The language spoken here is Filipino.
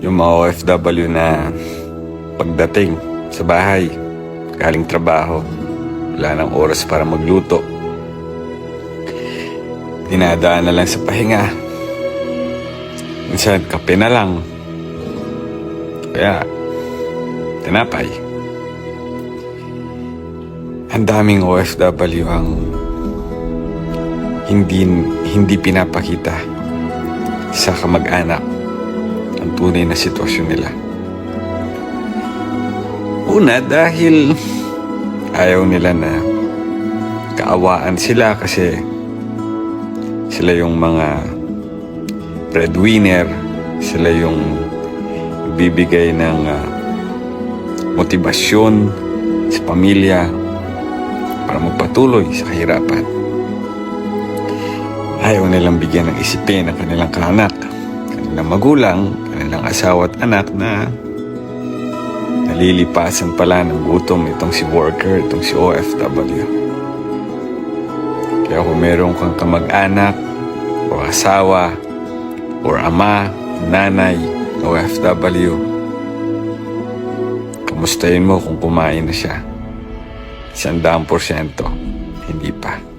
Yung mga OFW na pagdating sa bahay, galing trabaho, wala nang oras para magluto. Dinadaan na lang sa pahinga. Minsan, kape na lang. Kaya, tinapay. Ang daming OFW ang hindi pinapakita sa kamag-anak ang tunay na sitwasyon nila. Una, dahil ayaw nila na kaawaan sila kasi sila yung mga breadwinner, sila yung bibigay ng motibasyon sa pamilya para magpatuloy sa kahirapan. Ayaw nilang bigyan ng isipin ang kanilang kaanak, kanilang magulang, kanilang asawa at anak na nalilipasan pala ng gutom itong si worker, itong si OFW. Kaya kung meron kang kamag-anak o asawa o ama, nanay, OFW, kamustahin mo kung kumain na siya. 100%, hindi pa.